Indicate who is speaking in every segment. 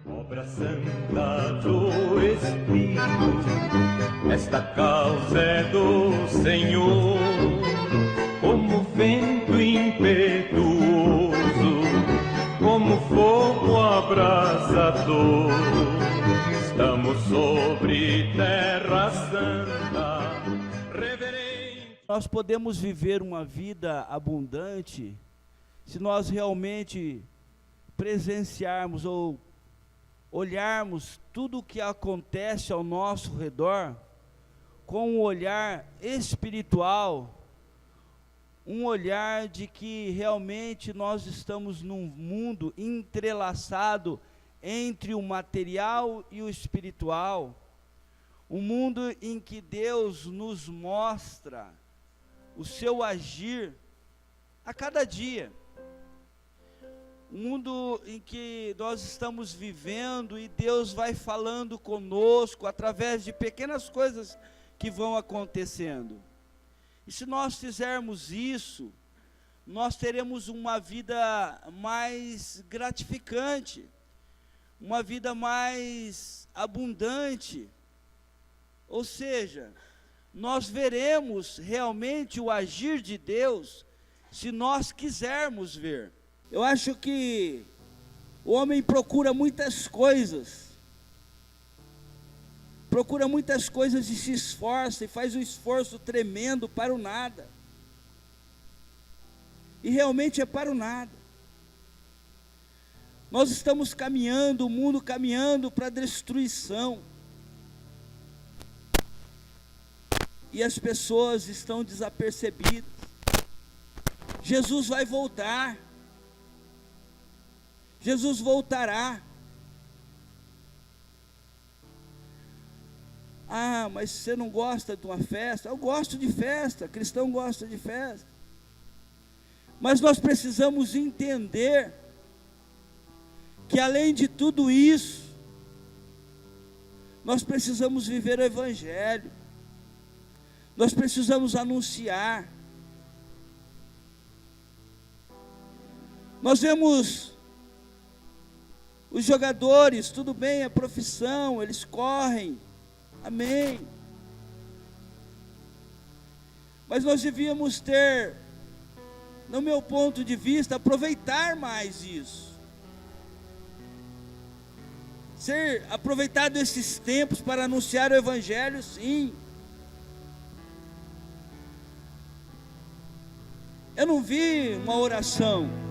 Speaker 1: Obra santa do Espírito, esta causa é do Senhor, como vento impetuoso, como fogo abrasador, estamos sobre terra santa, reverente.
Speaker 2: Nós podemos viver uma vida abundante se nós realmente presenciarmos ou olharmos tudo o que acontece ao nosso redor com um olhar espiritual, um olhar de que realmente nós estamos num mundo entrelaçado entre o material e o espiritual, um mundo em que Deus nos mostra o seu agir a cada dia. Um mundo em que nós estamos vivendo e Deus vai falando conosco através de pequenas coisas que vão acontecendo. E se nós fizermos isso, nós teremos uma vida mais gratificante, uma vida mais abundante. Ou seja, nós veremos realmente o agir de Deus se nós quisermos ver. Eu acho que o homem procura muitas coisas e se esforça e faz um esforço tremendo para o nada. E realmente é para o nada. Nós estamos caminhando, o mundo caminhando para a destruição. E as pessoas estão desapercebidas. Jesus vai voltar. Jesus voltará. Ah, mas você não gosta de uma festa? Eu gosto de festa, cristão gosta de festa. Mas nós precisamos entender que além de tudo isso, nós precisamos viver o Evangelho. Nós precisamos anunciar. Nós vemos os jogadores, tudo bem, é profissão, eles correm, amém. Mas nós devíamos ter, no meu ponto de vista, aproveitar mais isso. Aproveitado esses tempos para anunciar o Evangelho, sim. Eu não vi uma oração.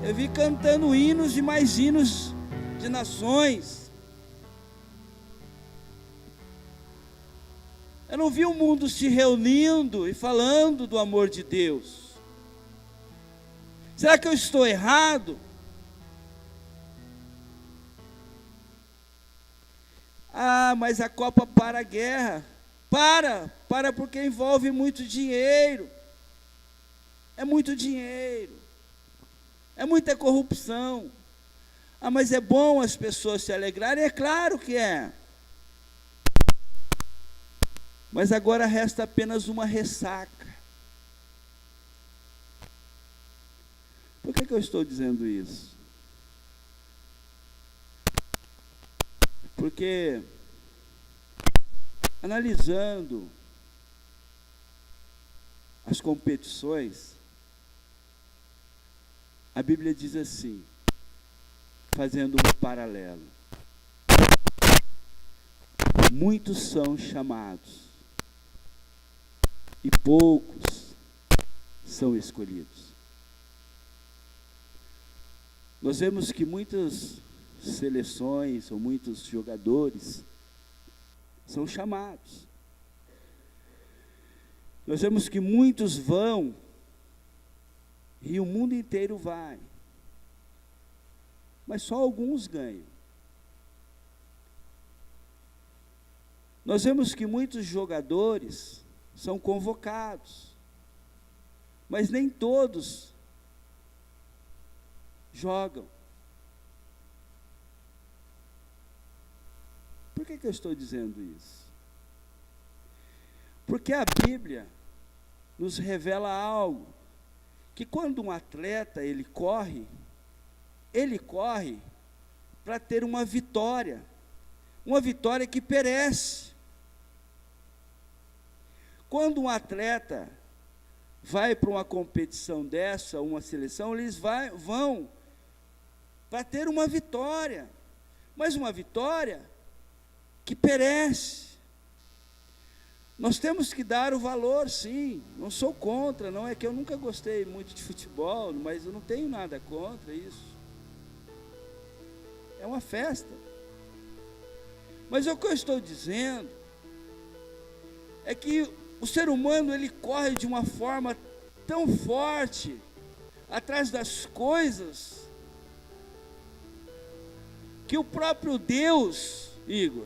Speaker 2: Eu vi cantando hinos e mais hinos de nações. Eu não vi o mundo se reunindo e falando do amor de Deus. Será que eu estou errado? Ah, mas a Copa para a guerra. Para porque envolve muito dinheiro. É muito dinheiro. É muita corrupção. Ah, mas é bom as pessoas se alegrarem? É claro que é. Mas agora resta apenas uma ressaca. Por que eu estou dizendo isso? Porque, analisando as competições, a Bíblia diz assim, fazendo um paralelo: muitos são chamados e poucos são escolhidos. Nós vemos que muitas seleções ou muitos jogadores são chamados. Nós vemos que muitos vão e o mundo inteiro vai, mas só alguns ganham. Nós vemos que muitos jogadores são convocados, mas nem todos jogam. Por que eu estou dizendo isso? Porque a Bíblia nos revela algo, que quando um atleta ele corre para ter uma vitória que perece. Quando um atleta vai para uma competição dessa, uma seleção, eles vão para ter uma vitória, mas uma vitória que perece. Nós temos que dar o valor, sim, não sou contra, não é que eu nunca gostei muito de futebol, mas eu não tenho nada contra isso. É uma festa. Mas o que eu estou dizendo é que o ser humano, ele corre de uma forma tão forte atrás das coisas, que o próprio Deus, Igor,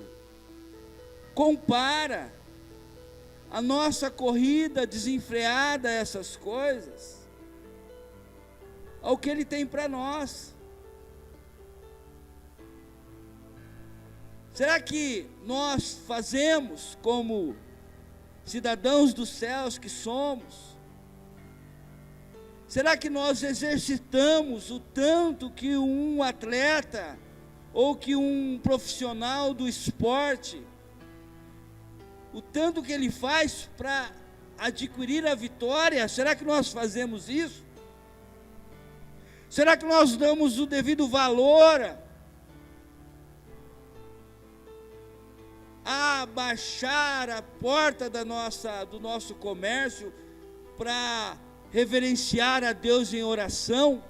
Speaker 2: compara a nossa corrida desenfreada a essas coisas ao que Ele tem para nós. Será que nós fazemos como cidadãos dos céus que somos? Será que nós exercitamos o tanto que um atleta ou que um profissional do esporte, o tanto que ele faz para adquirir a vitória? Será que nós fazemos isso? Será que nós damos o devido valor a baixar a porta do nosso comércio para reverenciar a Deus em oração,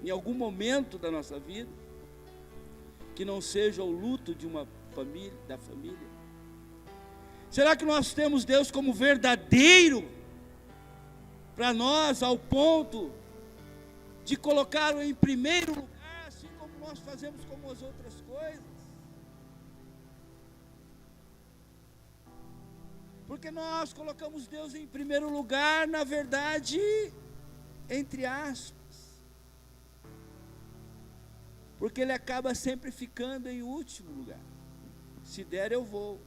Speaker 2: em algum momento da nossa vida, que não seja o luto de uma família, da família? Será que nós temos Deus como verdadeiro para nós, ao ponto de colocá-lo em primeiro lugar, assim como nós fazemos com as outras coisas? Porque nós colocamos Deus em primeiro lugar, na verdade, entre aspas, porque Ele acaba sempre ficando em último lugar. Se der, eu vou,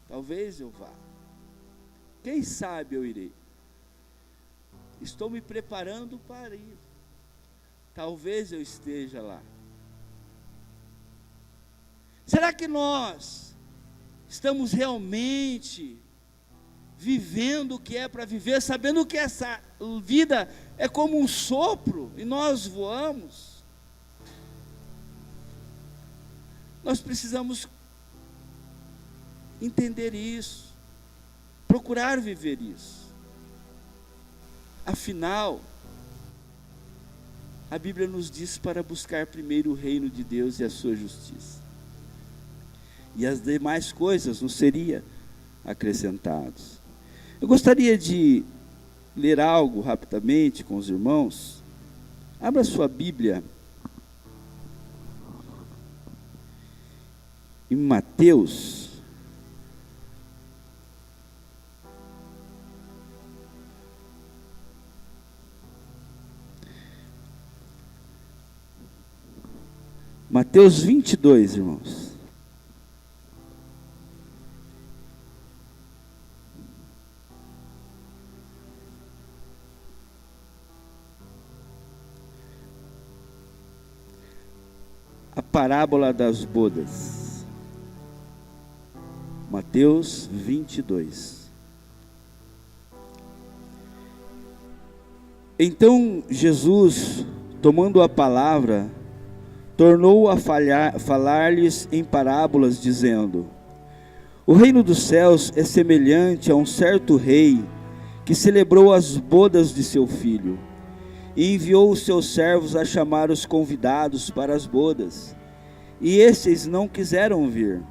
Speaker 2: talvez eu vá, quem sabe eu irei, estou me preparando para ir, talvez eu esteja lá. Será que nós estamos realmente vivendo o que é para viver, sabendo que essa vida é como um sopro e nós voamos? Nós precisamos entender isso, procurar viver isso. Afinal, a Bíblia nos diz para buscar primeiro o reino de Deus e a sua justiça, e as demais coisas nos seriam acrescentadas. Eu gostaria de ler algo rapidamente com os irmãos. Abra sua Bíblia em Mateus, Mateus 22, irmãos. A parábola das bodas. Mateus 22. Então Jesus, tomando a palavra, tornou a falar-lhes em parábolas, dizendo: O reino dos céus é semelhante a um certo rei que celebrou as bodas de seu filho, e enviou os seus servos a chamar os convidados para as bodas, e esses não quiseram vir.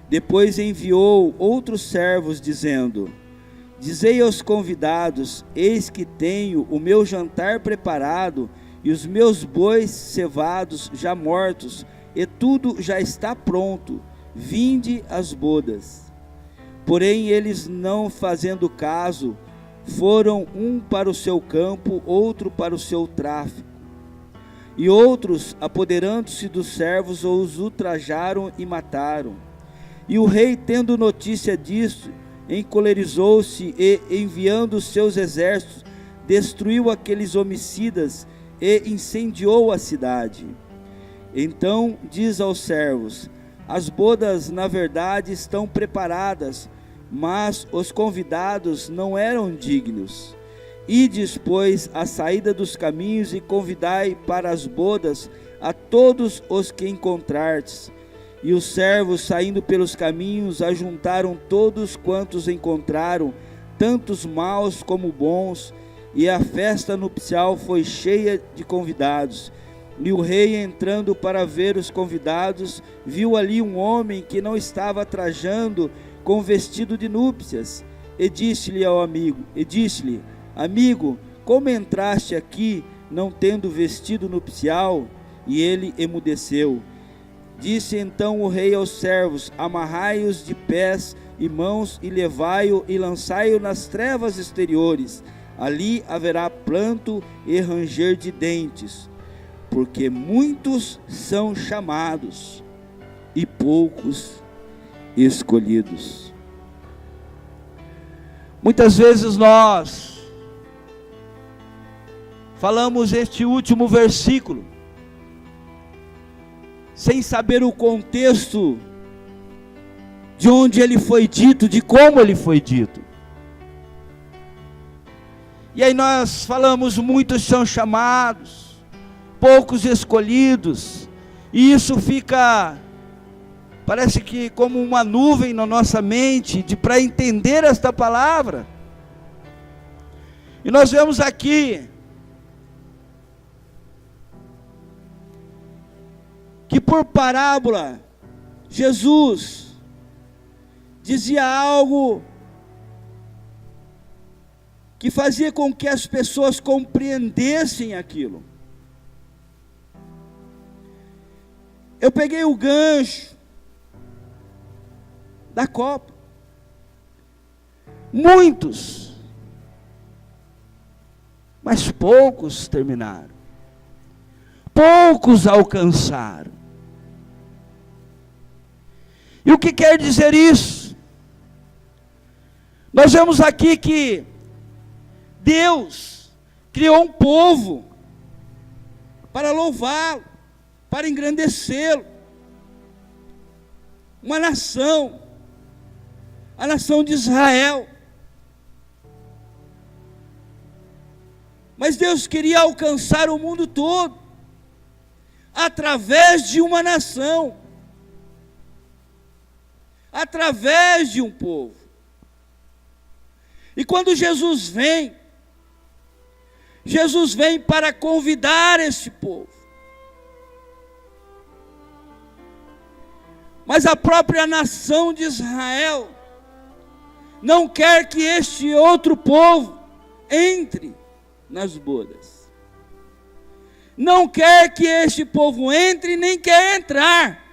Speaker 2: Depois enviou outros servos, dizendo: Dizei aos convidados: Eis que tenho o meu jantar preparado, e os meus bois cevados já mortos, e tudo já está pronto, vinde às bodas. Porém eles, não fazendo caso, foram um para o seu campo, outro para o seu tráfico. E outros, apoderando-se dos servos, os ultrajaram e mataram. E o rei, tendo notícia disso, encolerizou-se e, enviando os seus exércitos, destruiu aqueles homicidas e incendiou a cidade. Então diz aos servos: as bodas na verdade estão preparadas, mas os convidados não eram dignos. Ides, pois, à saída dos caminhos e convidai para as bodas a todos os que encontrardes. E os servos, saindo pelos caminhos, ajuntaram todos quantos encontraram, tantos maus como bons, e a festa nupcial foi cheia de convidados. E o rei, entrando para ver os convidados, viu ali um homem que não estava trajando com vestido de núpcias, e disse-lhe: amigo, como entraste aqui não tendo vestido nupcial? E ele emudeceu. Disse então o rei aos servos: amarrai-os de pés e mãos e levai-o e lançai-o nas trevas exteriores. Ali haverá pranto e ranger de dentes, porque muitos são chamados e poucos escolhidos. Muitas vezes nós falamos este último versículo sem saber o contexto de onde ele foi dito, de como ele foi dito. E aí nós falamos: muitos são chamados, poucos escolhidos, e isso fica, parece que como uma nuvem na nossa mente, para entender esta palavra. E nós vemos aqui que por parábola, Jesus dizia algo que fazia com que as pessoas compreendessem aquilo. Eu peguei o gancho da Copa. Muitos, mas poucos terminaram. Poucos alcançaram. E o que quer dizer isso? Nós vemos aqui que Deus criou um povo para louvá-lo, para engrandecê-lo, uma nação, a nação de Israel. Mas Deus queria alcançar o mundo todo, através de uma nação, através de um povo. E quando Jesus vem para convidar esse povo. Mas a própria nação de Israel não quer que este outro povo entre nas bodas. Não quer que este povo entre, nem quer entrar.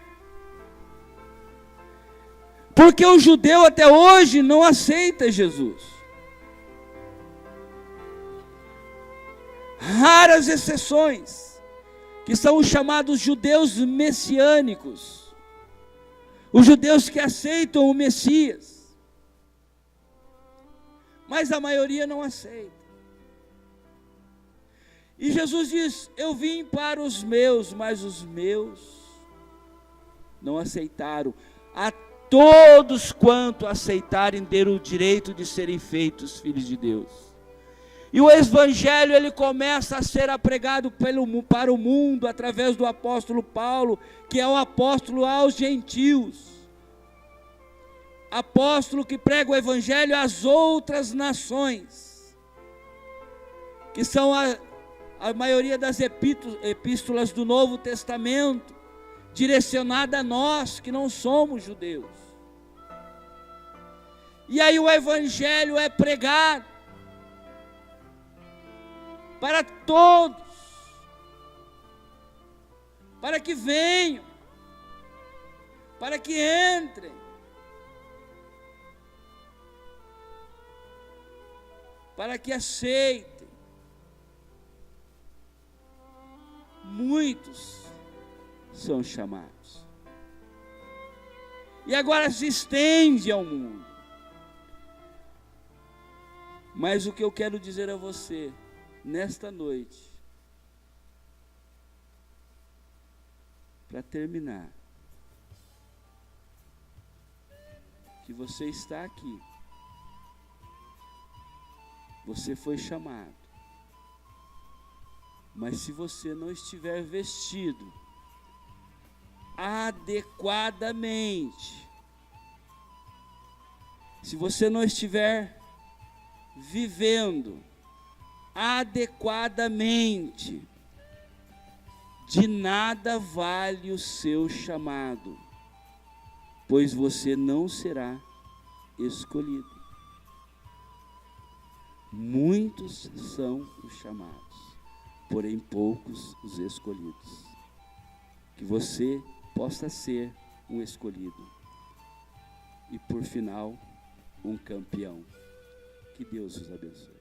Speaker 2: Porque o judeu até hoje não aceita Jesus. Raras exceções, que são os chamados judeus messiânicos, os judeus que aceitam o Messias, mas a maioria não aceita. E Jesus diz: eu vim para os meus, mas os meus não aceitaram. A todos quanto aceitarem deram o direito de serem feitos filhos de Deus. E o evangelho ele começa a ser pregado para o mundo através do apóstolo Paulo, que é o apóstolo aos gentios. Apóstolo que prega o evangelho às outras nações, que são a maioria das epístolas do Novo Testamento, direcionada a nós que não somos judeus. E aí o evangelho é pregado para todos, para que venham, para que entrem, para que aceitem. Muitos são chamados, e agora se estende ao mundo. Mas o que eu quero dizer a você nesta noite para terminar, que você está aqui, você foi chamado, mas se você não estiver vestido adequadamente, se você não estiver vivendo adequadamente, de nada vale o seu chamado, pois você não será escolhido. Muitos são os chamados, porém poucos os escolhidos. Que você possa ser um escolhido e, por final, um campeão. Que Deus os abençoe.